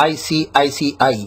ICICI,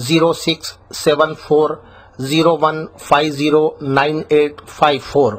067401509854।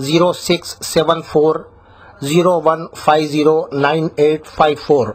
067401509854।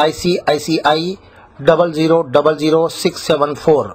ICICI 0000674।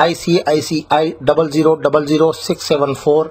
ICICI 0000674,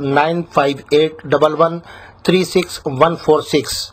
9581136146।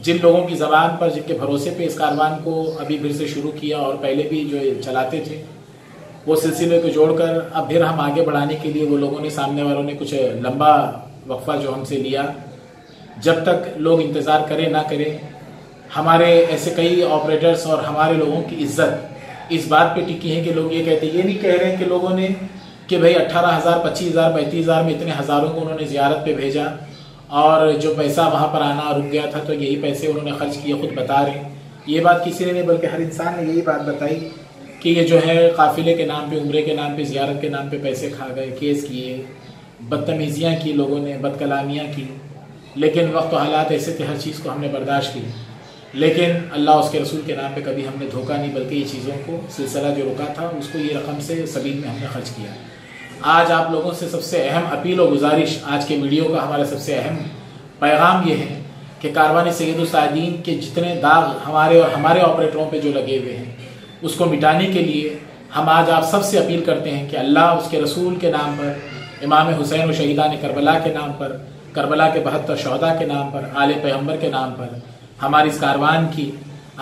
جن لوگوں کی زبان پر، جن کے بھروسے پہ اس کاروان کو ابھی پھر سے شروع کیا اور پہلے بھی جو چلاتے تھے، وہ سلسلے کو جوڑ کر اب پھر ہم آگے بڑھانے کے لیے وہ لوگوں نے، سامنے والوں نے کچھ لمبا وقفہ جو ہم سے لیا. جب تک لوگ انتظار کریں نہ کریں، ہمارے ایسے کئی آپریٹرز اور ہمارے لوگوں کی عزت اس بات پہ ٹکی ہے کہ لوگ یہ کہتے ہیں، یہ نہیں کہہ رہے ہیں کہ لوگوں نے کہ بھائی 18,000 25,000 35,000 میں اتنے ہزاروں کو انہوں نے زیارت پہ بھیجا اور جو پیسہ وہاں پر آنا رک گیا تھا تو یہی پیسے انہوں نے خرچ کیے. خود بتا رہے ہیں یہ بات کسی نے نہیں، بلکہ ہر انسان نے یہی بات بتائی کہ یہ جو ہے قافلے کے نام پہ، عمرے کے نام پہ، زیارت کے نام پہ پیسے کھا گئے، کیس کیے، بدتمیزیاں کی، لوگوں نے بد کلامیاں کی. لیکن وقت و حالات ایسے تھے، ہر چیز کو ہم نے برداشت کی. لیکن اللہ اس کے رسول کے نام پہ کبھی ہم نے دھوکہ نہیں، بلکہ یہ چیزوں کو، سلسلہ جو رکا تھا اس کو یہ رقم سے سبیل میں ہم نے خرچ کیا. آج آپ لوگوں سے سب سے اہم اپیل و گزارش، آج کے ویڈیو کا ہمارا سب سے اہم پیغام یہ ہے کہ کاروان سید الساجدین کے جتنے داغ ہمارے اور ہمارے آپریٹروں پہ جو لگے ہوئے ہیں اس کو مٹانے کے لیے ہم آج آپ سب سے اپیل کرتے ہیں کہ اللہ اس کے رسول کے نام پر، امام حسین و شہیدان کربلا کے نام پر، کربلا کے 72 شہداء کے نام پر، آل پیغمبر کے نام پر، ہماری اس کاروان کی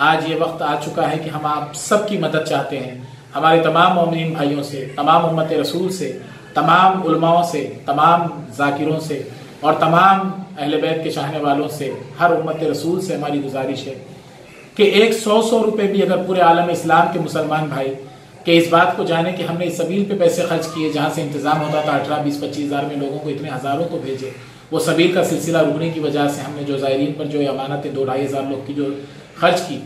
آج یہ وقت آ چکا ہے کہ ہم آپ سب کی مدد چاہتے ہیں. ہمارے تمام مومنین بھائیوں سے، تمام امت رسول سے، تمام علماء سے، تمام ذاکروں سے اور تمام اہل بیت کے چاہنے والوں سے، ہر امت رسول سے ہماری گزارش ہے کہ 100 روپے بھی اگر پورے عالم اسلام کے مسلمان بھائی کہ اس بات کو جانے کہ ہم نے اس سبیل پہ پیسے خرچ کیے، جہاں سے انتظام ہوتا تھا 18 20 25 ہزار میں لوگوں کو اتنے ہزاروں کو بھیجے، وہ سبیل کا سلسلہ رکنے کی وجہ سے ہم نے جو زائرین پر جو امانتیں 2-2.5 ہزار لوگ کی جو خرچ کی،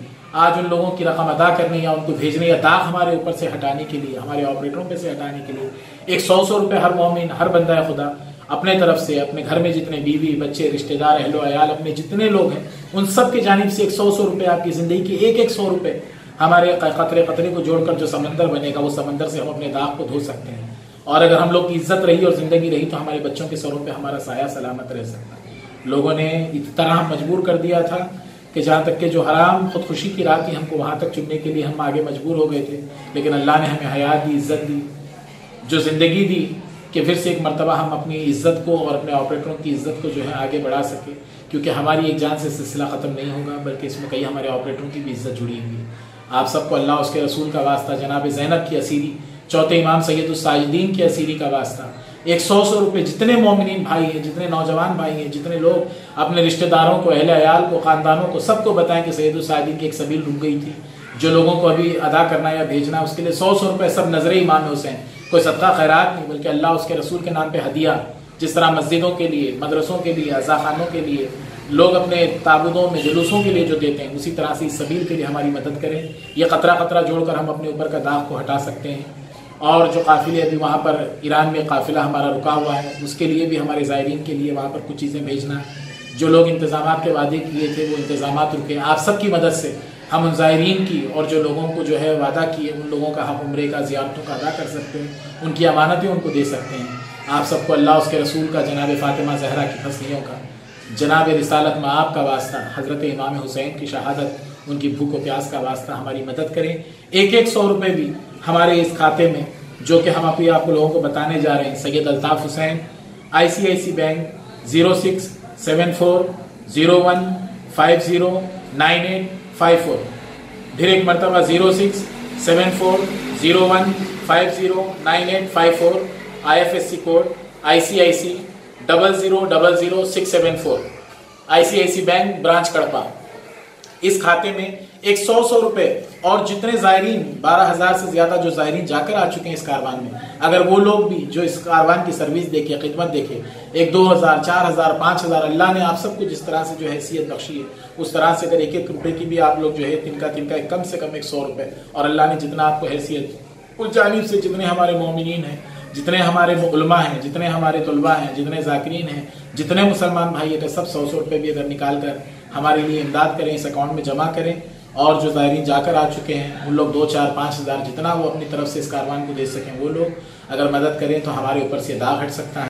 آج ان لوگوں کی رقم ادا کرنے یا ان کو بھیجنے یا داغ ہمارے اوپر سے ہٹانے کے لیے، ہمارے آپریٹروں پہ سے ہٹانے کے لیے 100 روپے ہر مومن، ہر بندہ خدا اپنے طرف سے، اپنے گھر میں جتنے بیوی بچے رشتہ دار اہل و عیال اپنے جتنے لوگ ہیں ان سب کی جانب سے 100 روپے، آپ کی زندگی کی ایک 100 روپے ہمارے قطرے قطرے کو جوڑ کر جو سمندر بنے گا، وہ سمندر سے ہم اپنے داغ کو دھو سکتے ہیں. اور اگر ہم لوگ کی عزت رہی اور زندگی رہی تو ہمارے بچوں کے سروں پہ ہمارا سایہ سلامت رہ سکتا ہے. لوگوں نے اس طرح مجبور کر دیا تھا کہ جہاں تک کہ جو حرام خودکشی کی راہ تھی ہم کو وہاں تک چننے کے لیے ہم آگے مجبور ہو گئے تھے. لیکن اللہ نے ہمیں حیات دی، عزت دی، جو زندگی دی کہ پھر سے ایک مرتبہ ہم اپنی عزت کو اور اپنے آپریٹروں کی عزت کو جو ہے آگے بڑھا سکے، کیونکہ ہماری ایک جان سے سلسلہ ختم نہیں ہوگا بلکہ اس میں کئی ہمارے آپریٹروں کی بھی عزت جڑی ہوئی ہے. آپ سب کو اللہ اس کے رسول کا واسطہ، جناب زینب کی اسیری، چوتھے امام سید الساجدین کی اسیری کا واسطہ 100 روپے جتنے مومنین بھائی ہیں، جتنے نوجوان بھائی ہیں، جتنے لوگ اپنے رشتہ داروں کو، اہل عیال کو، خاندانوں کو، سب کو بتائیں کہ سید الساجدین کی ایک سبیل رک گئی تھی جو لوگوں کو ابھی ادا کرنا یا بھیجنا، اس کے لیے 100 روپے سب نظر امام حسین، کوئی صدقہ خیرات نہیں بلکہ اللہ اس کے رسول کے نام پہ ہدیہ. جس طرح مسجدوں کے لیے، مدرسوں کے لیے، عزاخانوں کے لیے لوگ اپنے تعبدوں میں جلوسوں کے لیے جو دیتے ہیں، اسی طرح سے اس سبیل کے لیے ہماری مدد کریں. یہ قطرہ قطرہ جوڑ کر ہم اپنے اوپر کا داغ کو ہٹا سکتے ہیں. اور جو قافلے ابھی وہاں پر ایران میں قافلہ ہمارا رکا ہوا ہے، اس کے لیے بھی ہمارے زائرین کے لیے وہاں پر کچھ چیزیں بھیجنا ہے. جو لوگ انتظامات کے وعدے کیے تھے وہ انتظامات رکے. آپ سب کی مدد سے ہم ان زائرین کی اور جو لوگوں کو جو ہے وعدہ کیے ان لوگوں کا حق عمرے کا، زیارتوں کا ادا کر سکتے ہیں، ان کی امانتیں ان کو دے سکتے ہیں. آپ سب کو اللہ اس کے رسول کا، جناب فاطمہ زہرا کی ہستیوں کا، جناب رسالت مآب کا واسطہ، حضرت امام حسین کی شہادت، ان کی بھوک و پیاس کا واسطہ ہماری مدد کریں. ایک 100 روپے بھی ہمارے اس کھاتے میں جو کہ ہم ابھی آپ لوگوں کو بتانے جا رہے ہیں، سید الطاف حسین، ICICI بینک 067401509854. پھر ایک مرتبہ 067401509854. IFSC code ICICI 000674. ICICI bank branch Kadapa. اس کھاتے میں 100 روپے اور جتنے زائرین 12,000 سے زیادہ جو زائرین جا کر آ چکے ہیں اس کاروان میں، اگر وہ لوگ بھی جو اس کاروان کی سروس دیکھے، خدمت دیکھے، 1-2,000 4,000 5,000 اللہ نے آپ سب کو جس طرح سے جو حیثیت بخشی ہے اس طرح سے اگر 1 روپے کی بھی آپ لوگ جو ہے تن کا کم سے کم 100 روپے، اور اللہ نے جتنا آپ کو حیثیت اس جانب سے، جتنے ہمارے مومنین ہیں، جتنے ہمارے علماء ہیں، جتنے ہمارے طلباء ہیں، جتنے ذاکرین ہیں، جتنے مسلمان بھائی ہیں، سب 100 روپے بھی اگر نکال کر ہمارے لیے امداد کریں، اس اکاؤنٹ میں جمع کریں. اور جو زائرین جا کر آ چکے ہیں ان لوگ 2 4 5 ہزار جتنا وہ اپنی طرف سے اس کاروان کو دے سکیں، وہ لوگ اگر مدد کریں تو ہمارے اوپر سے داغ ہٹ سکتا ہے.